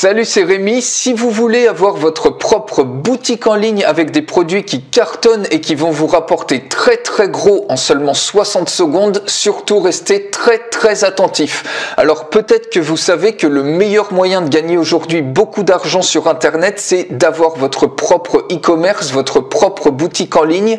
Salut, c'est Rémi. Si vous voulez avoir votre propre boutique en ligne avec des produits qui cartonnent et qui vont vous rapporter très gros en seulement 60 secondes, surtout restez très attentif. Alors peut-être que vous savez que le meilleur moyen de gagner aujourd'hui beaucoup d'argent sur Internet, c'est d'avoir votre propre e-commerce, votre propre boutique en ligne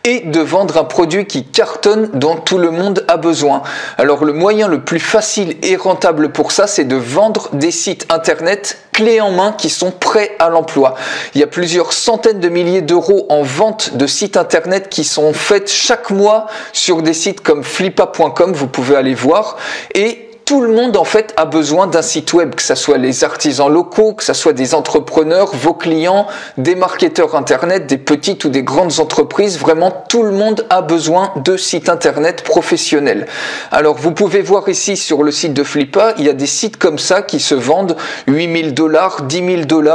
et de vendre un produit qui cartonne dont tout le monde a besoin. Alors le moyen le plus facile et rentable pour ça, c'est de vendre des sites Internet clés en main qui sont prêts à l'emploi. Il y a plusieurs centaines de milliers d'euros en vente de sites Internet qui sont faites chaque mois sur des sites comme flippa.com, vous pouvez aller voir, et tout le monde en fait a besoin d'un site web, que ce soit les artisans locaux, que ce soit des entrepreneurs, vos clients, des marketeurs internet, des petites ou des grandes entreprises. Vraiment tout le monde a besoin de sites internet professionnels. Alors vous pouvez voir ici sur le site de Flippa, il y a des sites comme ça qui se vendent 8 000 $, 10 000 $,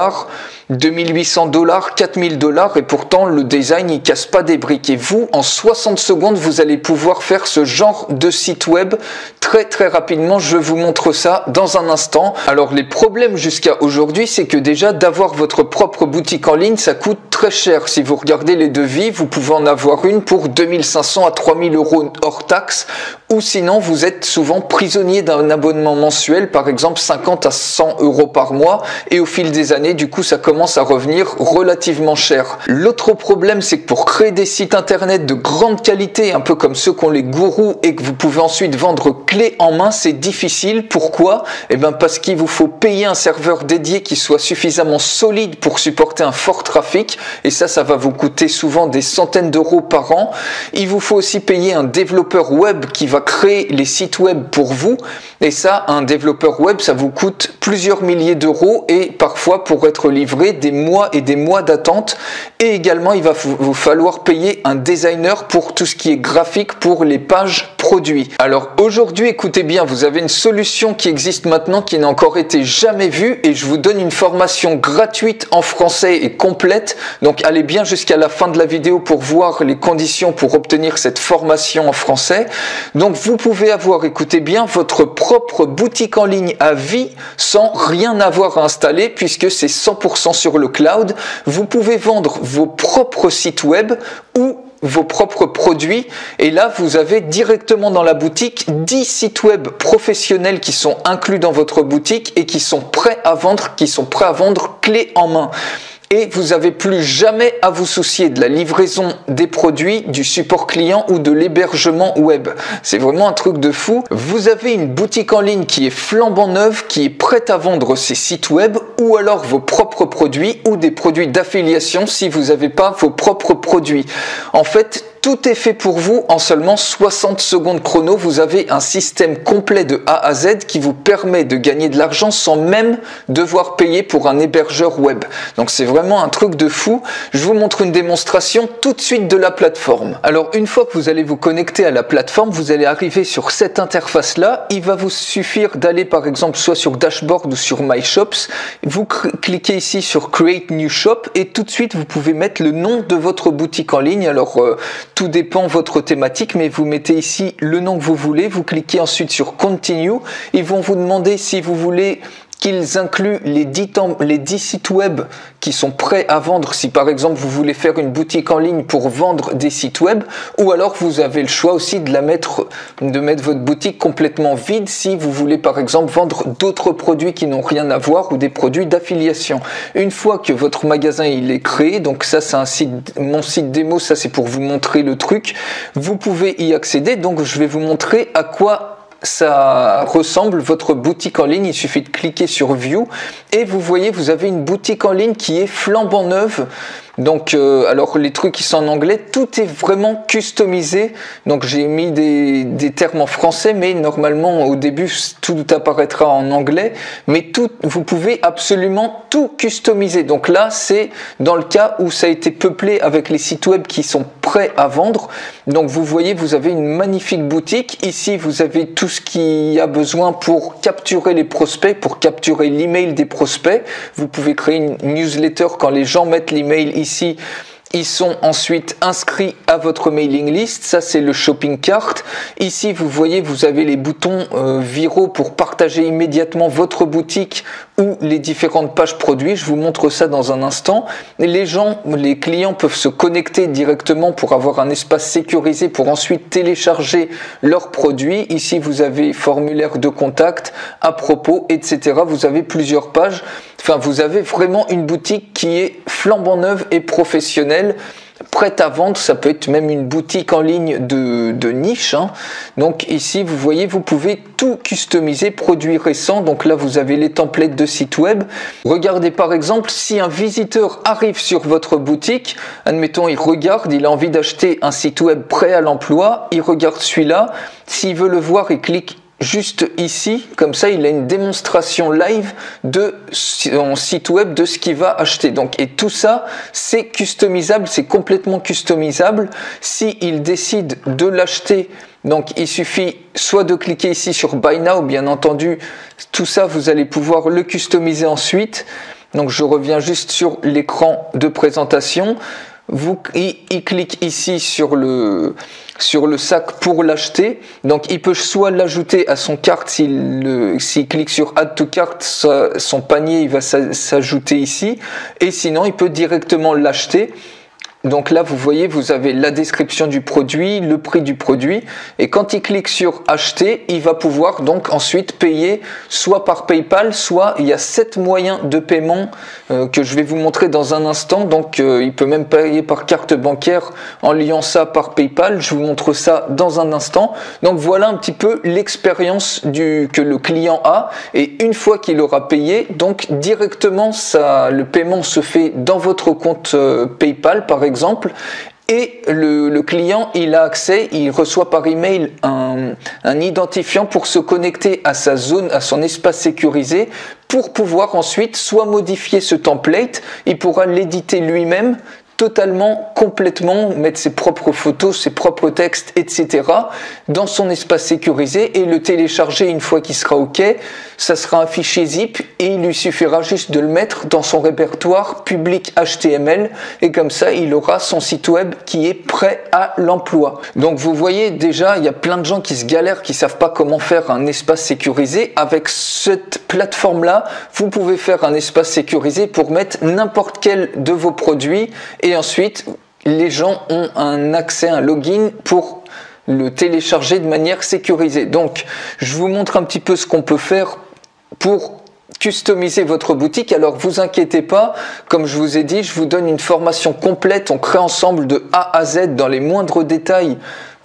2800 $, 4000 $, et pourtant le design il casse pas des briques. Et vous, en 60 secondes, vous allez pouvoir faire ce genre de site web très rapidement. Je vous montre ça dans un instant. Alors les problèmes jusqu'à aujourd'hui, c'est que déjà d'avoir votre propre boutique en ligne, ça coûte très cher. Si vous regardez les devis, vous pouvez en avoir une pour 2500 à 3000 € hors taxe, ou sinon vous êtes souvent prisonnier d'un abonnement mensuel, par exemple 50 à 100 € par mois, et au fil des années, du coup, ça commence à revenir relativement cher. L'autre problème, c'est que pour créer des sites internet de grande qualité, un peu comme ceux qu'ont les gourous, et que vous pouvez ensuite vendre clé en main, c'est difficile. Pourquoi? Eh bien parce qu'il vous faut payer un serveur dédié qui soit suffisamment solide pour supporter un fort trafic, et ça va vous coûter souvent des centaines d'euros par an. Il vous faut aussi payer un développeur web qui va créer les sites web pour vous, et ça, un développeur web, ça vous coûte plusieurs milliers d'euros, et parfois pour être livré, des mois et des mois d'attente. Et également, il va vous falloir payer un designer pour tout ce qui est graphique, pour les pages produits. Alors aujourd'hui, écoutez bien, vous avez une solution qui existe maintenant qui n'a encore été jamais vue, et je vous donne une formation gratuite en français et complète. Donc allez bien jusqu'à la fin de la vidéo pour voir les conditions pour obtenir cette formation en français. Donc vous pouvez avoir, écoutez bien, votre propre boutique en ligne à vie sans rien avoir à installer, puisque c'est 100% sur le cloud. Vous pouvez vendre vos propres sites web ou vos propres produits, et là vous avez directement dans la boutique 10 sites web professionnels qui sont inclus dans votre boutique et qui sont prêts à vendre, clé en main. Et vous n'avez plus jamais à vous soucier de la livraison des produits, du support client ou de l'hébergement web. C'est vraiment un truc de fou. Vous avez une boutique en ligne qui est flambant neuve, qui est prête à vendre ses sites web, ou alors vos propres produits ou des produits d'affiliation si vous n'avez pas vos propres produits. En fait, tout est fait pour vous en seulement 60 secondes chrono. Vous avez un système complet de A à Z qui vous permet de gagner de l'argent sans même devoir payer pour un hébergeur web. Donc c'est vraiment un truc de fou. Je vous montre une démonstration tout de suite de la plateforme. Alors une fois que vous allez vous connecter à la plateforme, vous allez arriver sur cette interface là. Il va vous suffire d'aller par exemple soit sur Dashboard ou sur My Shops. Vous cliquez ici sur Create New Shop et tout de suite vous pouvez mettre le nom de votre boutique en ligne. Alors tout dépend de votre thématique, mais vous mettez ici le nom que vous voulez. Vous cliquez ensuite sur Continue. Ils vont vous demander si vous voulez qu'ils incluent les 10 sites web qui sont prêts à vendre, si par exemple vous voulez faire une boutique en ligne pour vendre des sites web, ou alors vous avez le choix aussi de mettre votre boutique complètement vide si vous voulez par exemple vendre d'autres produits qui n'ont rien à voir ou des produits d'affiliation. Une fois que votre magasin il est créé, donc ça c'est un site, mon site démo, ça c'est pour vous montrer le truc, vous pouvez y accéder. Donc je vais vous montrer à quoi ça ressemble votre boutique en ligne. Il suffit de cliquer sur View et vous voyez, vous avez une boutique en ligne qui est flambant neuve. Donc alors les trucs qui sont en anglais, tout est vraiment customisé. Donc j'ai mis des termes en français, mais normalement au début tout apparaîtra en anglais, mais vous pouvez absolument tout customiser. Donc là c'est dans le cas où ça a été peuplé avec les sites web qui sont prêts à vendre. Donc vous voyez, vous avez une magnifique boutique. Ici vous avez tout ce qu'il y a besoin pour capturer les prospects, pour capturer l'email des prospects. Vous pouvez créer une newsletter quand les gens mettent l'email ici. Ils sont ensuite inscrits à votre mailing list. Ça, c'est le shopping cart. Ici, vous voyez, vous avez les boutons viraux pour partager immédiatement votre boutique ou les différentes pages produits. Je vous montre ça dans un instant. Les clients peuvent se connecter directement pour avoir un espace sécurisé pour ensuite télécharger leurs produits. Ici, vous avez formulaire de contact, à propos, etc. Vous avez plusieurs pages. Enfin, vous avez vraiment une boutique qui est flambant neuve et professionnelle, prête à vendre. Ça peut être même une boutique en ligne de niche, hein. Donc ici, vous voyez, vous pouvez tout customiser, produits récents. Donc là, vous avez les templates de site web. Regardez par exemple, si un visiteur arrive sur votre boutique, admettons, il regarde, il a envie d'acheter un site web prêt à l'emploi, il regarde celui-là. S'il veut le voir, il clique juste ici, comme ça il a une démonstration live de son site web de ce qu'il va acheter. Donc, et tout ça c'est customisable, c'est complètement customisable. Si il décide de l'acheter, donc il suffit soit de cliquer ici sur Buy Now, bien entendu, tout ça vous allez pouvoir le customiser ensuite. Donc je reviens juste sur l'écran de présentation. Il clique ici sur le sac pour l'acheter. Donc il peut soit l'ajouter à son carte, s'il clique sur Add to Cart, son panier il va s'ajouter ici, et sinon il peut directement l'acheter. Donc là, vous voyez, vous avez la description du produit, le prix du produit, et quand il clique sur acheter, il va pouvoir donc ensuite payer soit par PayPal, soit il y a 7 moyens de paiement que je vais vous montrer dans un instant. Donc il peut même payer par carte bancaire en liant ça par PayPal. Je vous montre ça dans un instant. Donc voilà un petit peu l'expérience que le client a, et une fois qu'il aura payé, donc directement le paiement se fait dans votre compte PayPal par exemple. Et le client, il a accès, il reçoit par email un identifiant pour se connecter à sa zone, à son espace sécurisé, pour pouvoir ensuite soit modifier ce template, il pourra l'éditer lui-même, totalement, complètement, mettre ses propres photos, ses propres textes, etc. dans son espace sécurisé et le télécharger une fois qu'il sera OK. Ça sera un fichier zip et il lui suffira juste de le mettre dans son répertoire public HTML, et comme ça il aura son site web qui est prêt à l'emploi. Donc vous voyez déjà, il y a plein de gens qui se galèrent, qui savent pas comment faire un espace sécurisé. Avec cette plateforme là, vous pouvez faire un espace sécurisé pour mettre n'importe quel de vos produits, et ensuite les gens ont un accès, un login pour le télécharger de manière sécurisée. Donc je vous montre un petit peu ce qu'on peut faire pour customiser votre boutique. Alors vous inquiétez pas, comme je vous ai dit, je vous donne une formation complète, on crée ensemble de A à Z dans les moindres détails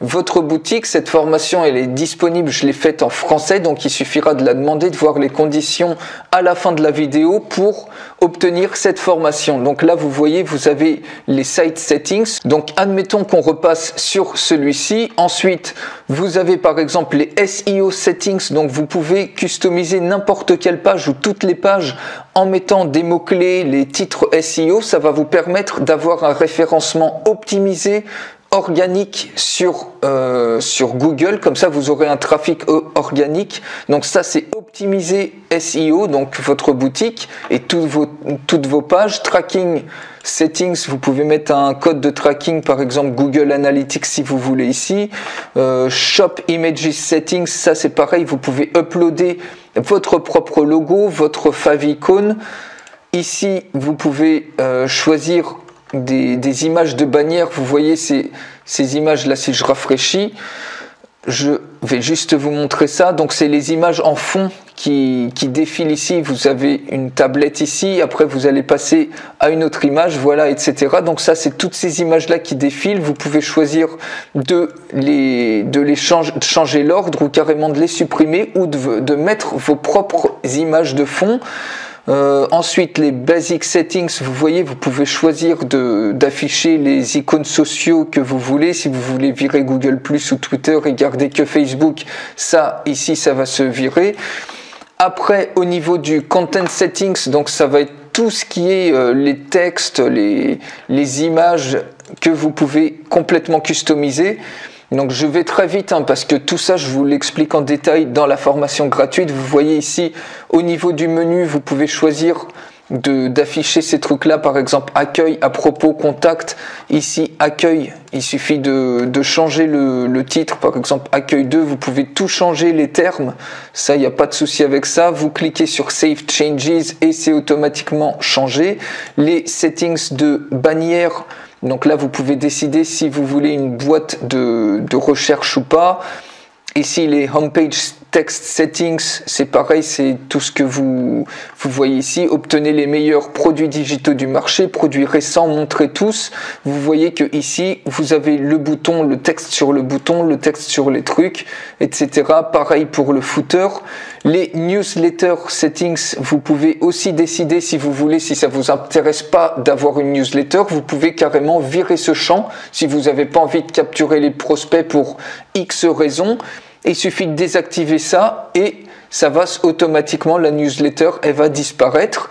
votre boutique. Cette formation elle est disponible, je l'ai faite en français, donc il suffira de la demander, de voir les conditions à la fin de la vidéo pour obtenir cette formation. Donc là vous voyez, vous avez les site settings. Donc admettons qu'on repasse sur celui-ci. Ensuite vous avez par exemple les SEO settings, donc vous pouvez customiser n'importe quelle page ou toutes les pages en mettant des mots-clés, les titres SEO. Ça va vous permettre d'avoir un référencement optimisé, organique sur Google. Comme ça vous aurez un trafic organique. Donc ça c'est optimiser SEO, donc votre boutique et toutes vos pages. Tracking settings, vous pouvez mettre un code de tracking, par exemple Google Analytics si vous voulez ici. Shop images settings, ça c'est pareil, vous pouvez uploader votre propre logo, votre favicon. Ici vous pouvez choisir des images de bannières. Vous voyez ces images là, si je rafraîchis, je vais juste vous montrer ça. Donc c'est les images en fond qui défilent ici. Vous avez une tablette ici, après vous allez passer à une autre image, voilà, etc. Donc ça c'est toutes ces images là qui défilent. Vous pouvez choisir de changer l'ordre, ou carrément de les supprimer, ou de mettre vos propres images de fond. Ensuite les basic settings, vous voyez, vous pouvez choisir d'afficher les icônes sociaux que vous voulez. Si vous voulez virer Google Plus ou Twitter et garder que Facebook, ça ici ça va se virer. Après au niveau du content settings, donc ça va être tout ce qui est les textes, les images que vous pouvez complètement customiser. Donc je vais très vite parce que tout ça je vous l'explique en détail dans la formation gratuite. Vous voyez ici au niveau du menu, vous pouvez choisir d'afficher ces trucs-là, par exemple accueil, à propos, contact. Ici, accueil, il suffit de changer le titre, par exemple accueil 2, vous pouvez tout changer les termes, ça, il n'y a pas de souci avec ça. Vous cliquez sur Save Changes et c'est automatiquement changé. Les settings de bannière, donc là, vous pouvez décider si vous voulez une boîte de recherche ou pas. Ici, les homepage text settings, c'est pareil, c'est tout ce que vous voyez ici. Obtenez les meilleurs produits digitaux du marché, produits récents, montrez tous. Vous voyez que ici, vous avez le bouton, le texte sur le bouton, le texte sur les trucs, etc. Pareil pour le footer. Les newsletter settings, vous pouvez aussi décider si vous voulez, si ça vous intéresse pas d'avoir une newsletter, vous pouvez carrément virer ce champ si vous n'avez pas envie de capturer les prospects pour X raisons. Il suffit de désactiver ça et ça va automatiquement, la newsletter, elle va disparaître.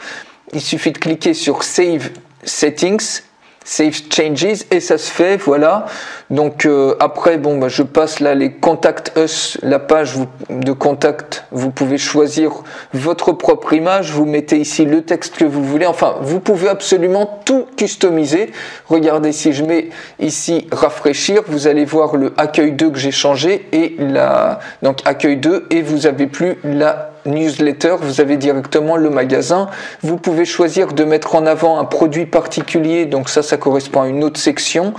Il suffit de cliquer sur Save Settings, Save Changes et ça se fait, voilà. Donc après, bon, bah, je passe là les Contact Us, la page de contact, vous pouvez choisir votre propre image, vous mettez ici le texte que vous voulez, enfin, vous pouvez absolument tout customiser. Regardez, si je mets ici rafraîchir, vous allez voir le accueil 2 que j'ai changé et donc accueil 2 et vous avez plus la newsletter, vous avez directement le magasin. Vous pouvez choisir de mettre en avant un produit particulier, donc ça correspond à une autre section.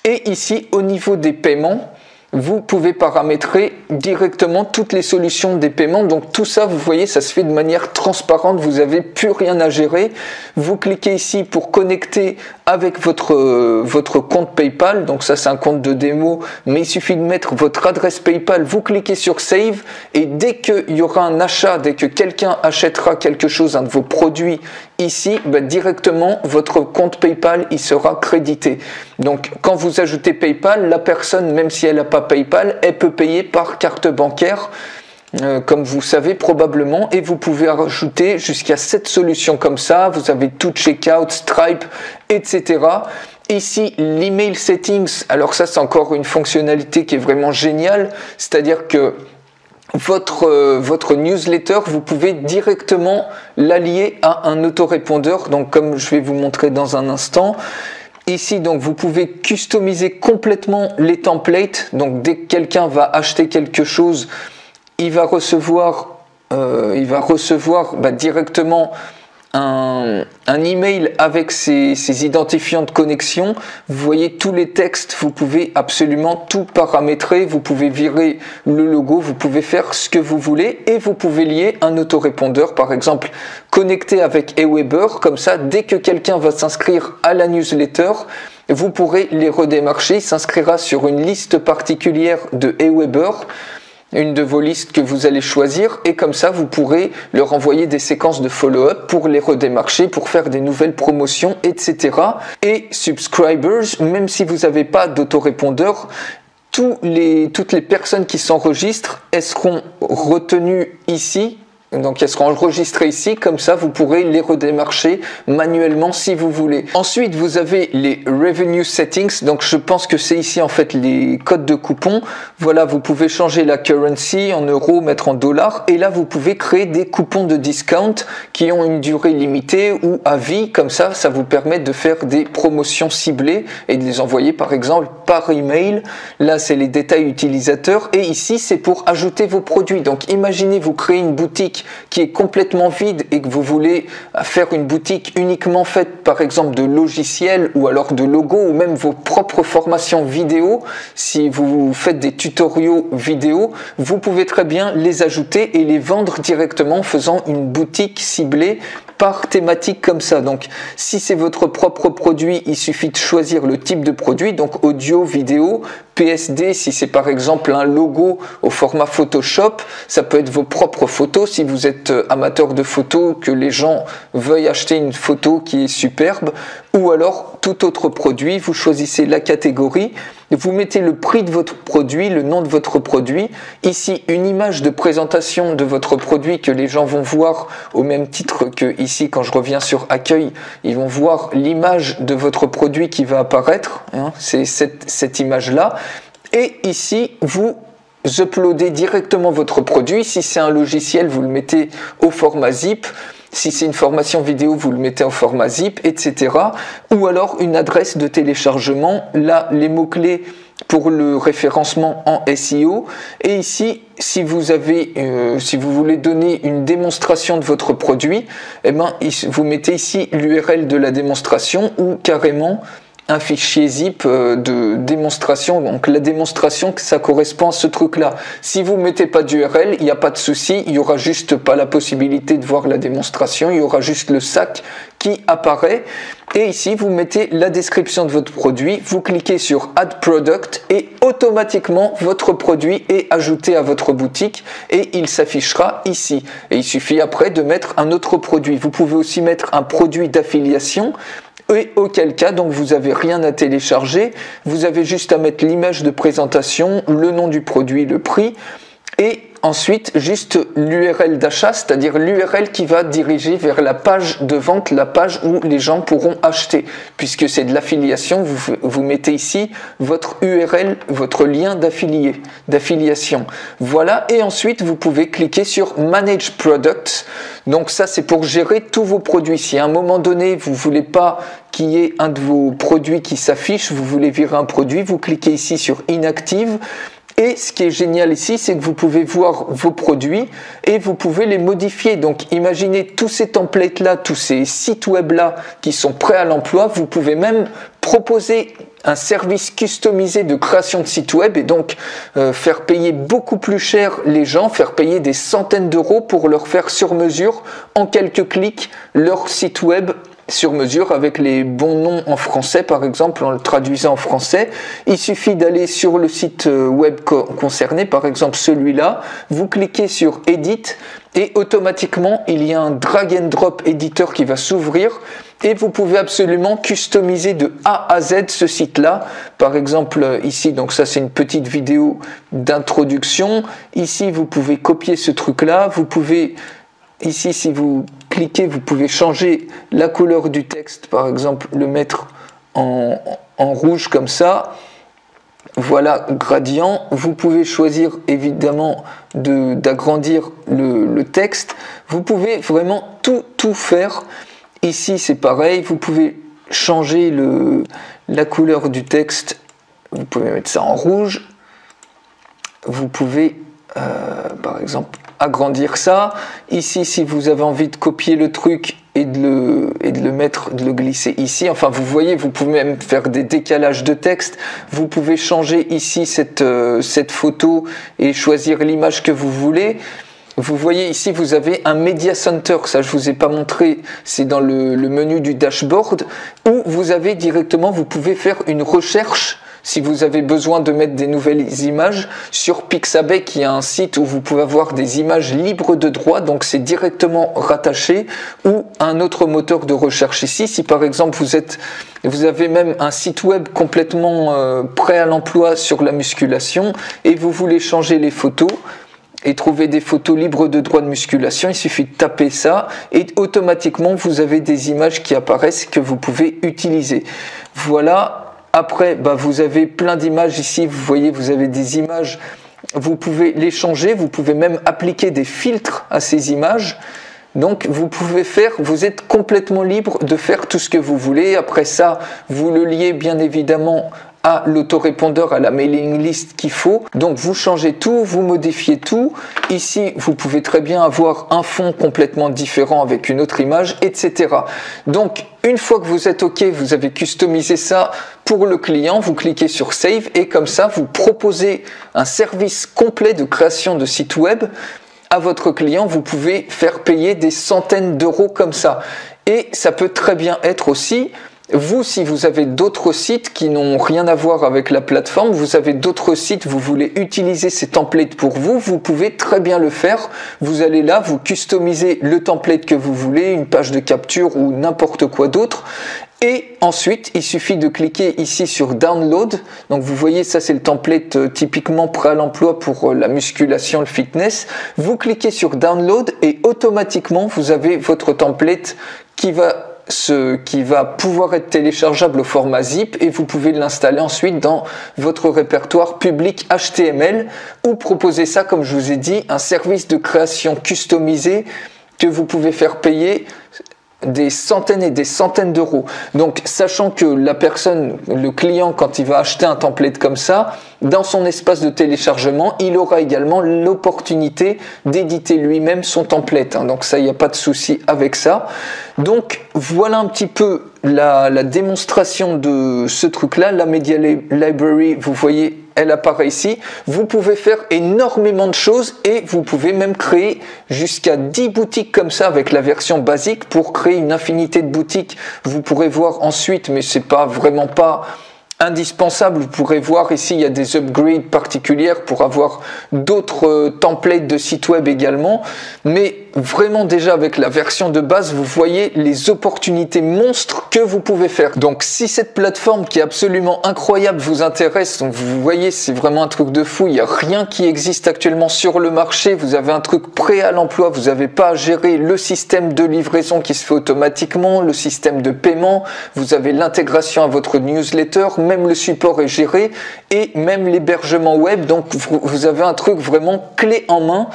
Et ici, au niveau des paiements, vous pouvez paramétrer directement toutes les solutions des paiements. Donc tout ça, vous voyez, ça se fait de manière transparente, vous n'avez plus rien à gérer. Vous cliquez ici pour connecter avec votre compte PayPal. Donc ça, c'est un compte de démo, mais il suffit de mettre votre adresse PayPal. Vous cliquez sur Save et dès qu'il y aura un achat, dès que quelqu'un achètera quelque chose, un de vos produits ici, bah, directement, votre compte PayPal, il sera crédité. Donc quand vous ajoutez PayPal, la personne, même si elle n'a pas PayPal, elle peut payer par carte bancaire, comme vous savez probablement, et vous pouvez rajouter jusqu'à 7 solutions comme ça. Vous avez tout checkout, Stripe, etc. Ici, l'email settings, alors ça c'est encore une fonctionnalité qui est vraiment géniale, c'est-à-dire que votre newsletter, vous pouvez directement l'allier à un autorépondeur, donc comme je vais vous montrer dans un instant. Ici, donc, vous pouvez customiser complètement les templates. Donc, dès que quelqu'un va acheter quelque chose, il va recevoir directement un email avec ses identifiants de connexion. Vous voyez tous les textes, vous pouvez absolument tout paramétrer. Vous pouvez virer le logo, vous pouvez faire ce que vous voulez et vous pouvez lier un autorépondeur, par exemple, connecté avec Aweber. Comme ça, dès que quelqu'un va s'inscrire à la newsletter, vous pourrez les redémarcher. Il s'inscrira sur une liste particulière de Aweber, une de vos listes que vous allez choisir, et comme ça vous pourrez leur envoyer des séquences de follow-up pour les redémarcher, pour faire des nouvelles promotions, etc. Et subscribers, même si vous n'avez pas d'autorépondeur, toutes les personnes qui s'enregistrent, elles seront retenues ici. Donc elles seront enregistrées ici, comme ça vous pourrez les redémarcher manuellement si vous voulez. Ensuite vous avez les revenue settings, donc je pense que c'est ici en fait les codes de coupons. Voilà, vous pouvez changer la currency en euros, mettre en dollars, et là vous pouvez créer des coupons de discount qui ont une durée limitée ou à vie, comme ça, ça vous permet de faire des promotions ciblées et de les envoyer par exemple par email. Là c'est les détails utilisateurs et ici c'est pour ajouter vos produits. Donc imaginez vous créez une boutique qui est complètement vide et que vous voulez faire une boutique uniquement faite par exemple de logiciels ou alors de logos ou même vos propres formations vidéo. Si vous faites des tutoriaux vidéo, vous pouvez très bien les ajouter et les vendre directement en faisant une boutique ciblée par thématique comme ça. Donc si c'est votre propre produit, il suffit de choisir le type de produit, donc audio, vidéo, PSD, si c'est par exemple un logo au format Photoshop, ça peut être vos propres photos. Si vous êtes amateur de photos, que les gens veuillent acheter une photo qui est superbe, ou alors tout autre produit, vous choisissez la catégorie, vous mettez le prix de votre produit, le nom de votre produit, ici une image de présentation de votre produit que les gens vont voir au même titre que ici quand je reviens sur accueil, ils vont voir l'image de votre produit qui va apparaître, hein, c'est cette image-là, et ici vous uploadez directement votre produit. Si c'est un logiciel, vous le mettez au format zip. Si c'est une formation vidéo, vous le mettez en format zip, etc. Ou alors une adresse de téléchargement. Là, les mots-clés pour le référencement en SEO. Et ici, si vous voulez donner une démonstration de votre produit, eh ben, vous mettez ici l'URL de la démonstration ou carrément un fichier zip de démonstration. Donc la démonstration, ça correspond à ce truc-là. Si vous mettez pas d'URL, il n'y a pas de souci, il y aura juste pas la possibilité de voir la démonstration, il y aura juste le sac qui apparaît. Et ici, vous mettez la description de votre produit, vous cliquez sur Add Product et automatiquement, votre produit est ajouté à votre boutique et il s'affichera ici. Et il suffit après de mettre un autre produit. Vous pouvez aussi mettre un produit d'affiliation. Et auquel cas, donc vous n'avez rien à télécharger, vous avez juste à mettre l'image de présentation, le nom du produit, le prix, et ensuite juste l'URL d'achat, c'est-à-dire l'URL qui va diriger vers la page de vente, la page où les gens pourront acheter. Puisque c'est de l'affiliation, vous mettez ici votre URL, votre lien d'affiliation. Voilà, et ensuite vous pouvez cliquer sur Manage Products. Donc ça, c'est pour gérer tous vos produits. Si à un moment donné, vous ne voulez pas qu'il y ait un de vos produits qui s'affiche, vous voulez virer un produit, vous cliquez ici sur Inactive. Et ce qui est génial ici, c'est que vous pouvez voir vos produits et vous pouvez les modifier. Donc imaginez tous ces templates-là, tous ces sites web-là qui sont prêts à l'emploi. Vous pouvez même proposer un service customisé de création de site web et donc faire payer beaucoup plus cher les gens, faire payer des centaines d'euros pour leur faire sur mesure en quelques clics leur site web sur mesure avec les bons noms en français, par exemple en le traduisant en français. Il suffit d'aller sur le site web concerné, par exemple celui-là, vous cliquez sur Edit et automatiquement il y a un drag and drop éditeur qui va s'ouvrir et vous pouvez absolument customiser de A à Z ce site-là. Par exemple ici, donc ça c'est une petite vidéo d'introduction. Ici vous pouvez copier ce truc-là, vous pouvez ici, si vous cliquez, vous pouvez changer la couleur du texte, par exemple le mettre en rouge comme ça. Voilà, gradient. Vous pouvez choisir évidemment d'agrandir le texte. Vous pouvez vraiment tout faire. Ici, c'est pareil. Vous pouvez changer la couleur du texte. Vous pouvez mettre ça en rouge. Vous pouvez, par exemple, agrandir ça. Ici, si vous avez envie de copier le truc et de le glisser ici, enfin vous voyez, vous pouvez même faire des décalages de texte. Vous pouvez changer ici cette photo et choisir l'image que vous voulez. Vous voyez ici, vous avez un Media Center, ça je vous ai pas montré, c'est dans le menu du dashboard, où vous avez directement, vous pouvez faire une recherche si vous avez besoin de mettre des nouvelles images sur Pixabay, qui est un site où vous pouvez avoir des images libres de droit, donc c'est directement rattaché, ou un autre moteur de recherche ici. Si par exemple vous avez même un site web complètement prêt à l'emploi sur la musculation et vous voulez changer les photos et trouver des photos libres de droit de musculation, il suffit de taper ça et automatiquement vous avez des images qui apparaissent que vous pouvez utiliser. Voilà. Après, vous avez plein d'images ici, vous voyez, vous avez des images, vous pouvez les changer, vous pouvez même appliquer des filtres à ces images. Donc vous êtes complètement libre de faire tout ce que vous voulez. Après ça, vous le liez bien évidemment à l'autorépondeur, à la mailing list qu'il faut. Donc vous changez tout, vous modifiez tout. Ici, vous pouvez très bien avoir un fond complètement différent avec une autre image, etc. Donc une fois que vous êtes OK, vous avez customisé ça pour le client, vous cliquez sur Save et comme ça, vous proposez un service complet de création de site web à votre client. Vous pouvez faire payer des centaines d'euros comme ça. Et ça peut très bien être aussi, vous, si vous avez d'autres sites qui n'ont rien à voir avec la plateforme, vous avez d'autres sites, vous voulez utiliser ces templates pour vous, vous pouvez très bien le faire. Vous allez là, vous customisez le template que vous voulez, une page de capture ou n'importe quoi d'autre. Et ensuite, il suffit de cliquer ici sur Download. Donc vous voyez, ça c'est le template typiquement prêt à l'emploi pour la musculation, le fitness. Vous cliquez sur Download et automatiquement, vous avez votre template qui va pouvoir être téléchargeable au format zip et vous pouvez l'installer ensuite dans votre répertoire public HTML ou proposer ça, comme je vous ai dit, un service de création customisé que vous pouvez faire payer des centaines et des centaines d'euros. Donc, sachant que la personne, le client, quand il va acheter un template comme ça, dans son espace de téléchargement, il aura également l'opportunité d'éditer lui-même son template. Donc ça, il n'y a pas de souci avec ça. Donc, voilà un petit peu la démonstration de ce truc-là. La Media Library, vous voyez, elle apparaît ici. Vous pouvez faire énormément de choses et vous pouvez même créer jusqu'à 10 boutiques comme ça avec la version basique pour créer une infinité de boutiques. Vous pourrez voir ensuite, mais c'est pas vraiment pas indispensable. Vous pourrez voir ici, il y a des upgrades particulières pour avoir d'autres templates de sites web également. Mais vraiment déjà avec la version de base, vous voyez les opportunités monstres que vous pouvez faire. Donc si cette plateforme qui est absolument incroyable vous intéresse, donc vous voyez c'est vraiment un truc de fou, il n'y a rien qui existe actuellement sur le marché, vous avez un truc prêt à l'emploi, vous n'avez pas à gérer le système de livraison qui se fait automatiquement, le système de paiement, vous avez l'intégration à votre newsletter, même le support est géré et même l'hébergement web, donc vous avez un truc vraiment clé en main.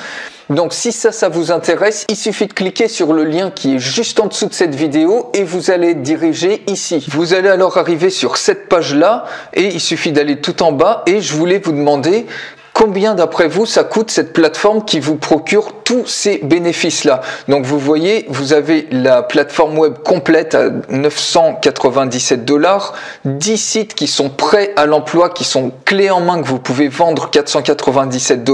Donc si ça vous intéresse, il suffit de cliquer sur le lien qui est juste en dessous de cette vidéo et vous allez être dirigé ici. Vous allez alors arriver sur cette page-là et il suffit d'aller tout en bas et je voulais vous demander combien d'après vous ça coûte cette plateforme qui vous procure tous ces bénéfices-là. Donc vous voyez, vous avez la plateforme web complète à 997 $, 10 sites qui sont prêts à l'emploi, qui sont clés en main que vous pouvez vendre 497 $,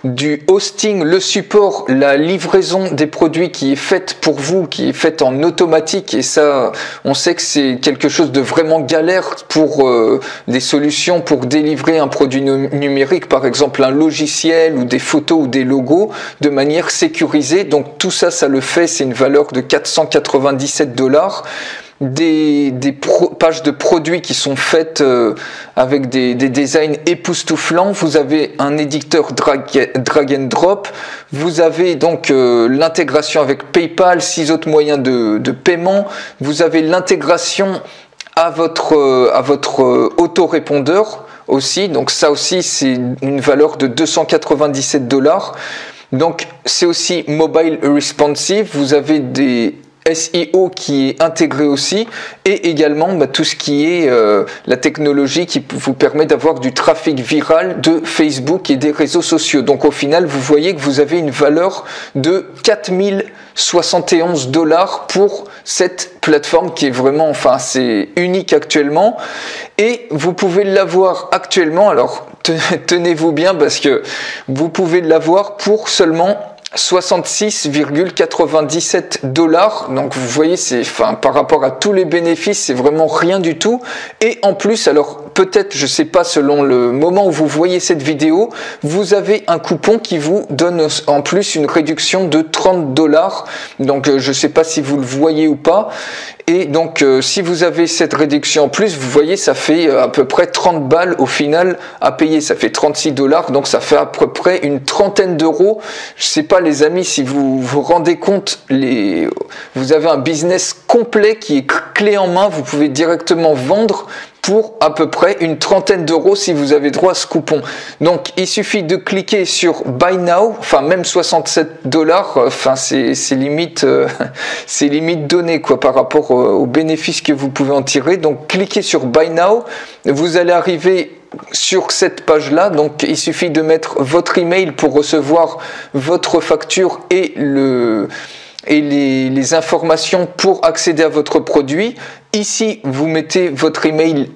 du hosting, le support, la livraison des produits qui est faite pour vous, qui est faite en automatique et ça, on sait que c'est quelque chose de vraiment galère pour des solutions pour délivrer un produit numérique, par exemple un logiciel ou des photos ou des logos de manière sécurisée. Donc tout ça, ça le fait, c'est une valeur de 497 $. Des pages de produits qui sont faites avec des designs époustouflants. Vous avez un éditeur drag and drop. Vous avez donc l'intégration avec PayPal, 6 autres moyens de paiement. Vous avez l'intégration à votre autorépondeur aussi. Donc ça aussi, c'est une valeur de 297 $. Donc c'est aussi mobile responsive. Vous avez des SEO qui est intégré aussi et également tout ce qui est la technologie qui vous permet d'avoir du trafic viral de Facebook et des réseaux sociaux. Donc au final, vous voyez que vous avez une valeur de 4071 $ pour cette plateforme qui est vraiment, enfin c'est unique actuellement et vous pouvez l'avoir actuellement, alors tenez-vous bien parce que vous pouvez l'avoir pour seulement 66,97 $. Donc vous voyez, c'est, enfin, par rapport à tous les bénéfices, c'est vraiment rien du tout. Et en plus, alors peut-être, je sais pas, selon le moment où vous voyez cette vidéo, vous avez un coupon qui vous donne en plus une réduction de 30 $. Donc je sais pas si vous le voyez ou pas. Et donc si vous avez cette réduction en plus, vous voyez, ça fait à peu près 30 balles au final à payer. Ça fait 36 $. Donc ça fait à peu près une trentaine d'euros. Je sais pas les amis, si vous vous rendez compte, vous avez un business complet qui est clé en main, vous pouvez directement vendre pour à peu près une trentaine d'euros si vous avez droit à ce coupon. Donc il suffit de cliquer sur Buy Now, enfin même 67 $, enfin c'est limite c'est limite donné quoi par rapport aux bénéfices que vous pouvez en tirer. Donc cliquez sur Buy Now, vous allez arriver sur cette page là, donc il suffit de mettre votre email pour recevoir votre facture et les informations pour accéder à votre produit. Ici, vous mettez votre email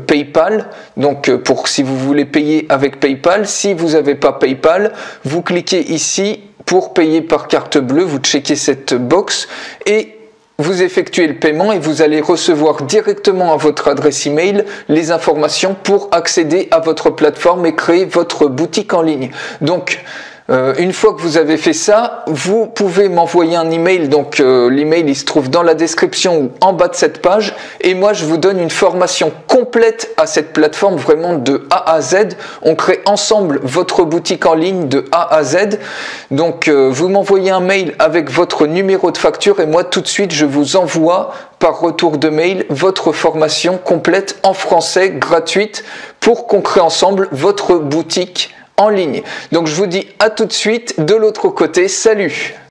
PayPal, donc pour si vous voulez payer avec PayPal. Si vous n'avez pas PayPal, vous cliquez ici pour payer par carte bleue, vous checkez cette box et vous effectuez le paiement et vous allez recevoir directement à votre adresse email les informations pour accéder à votre plateforme et créer votre boutique en ligne. Donc, une fois que vous avez fait ça, vous pouvez m'envoyer un email. Donc l'email il se trouve dans la description ou en bas de cette page et moi je vous donne une formation complète à cette plateforme vraiment de A à Z. On crée ensemble votre boutique en ligne de A à Z. Donc vous m'envoyez un mail avec votre numéro de facture et moi tout de suite je vous envoie par retour de mail votre formation complète en français gratuite pour qu'on crée ensemble votre boutique en ligne. Donc je vous dis à tout de suite de l'autre côté. Salut!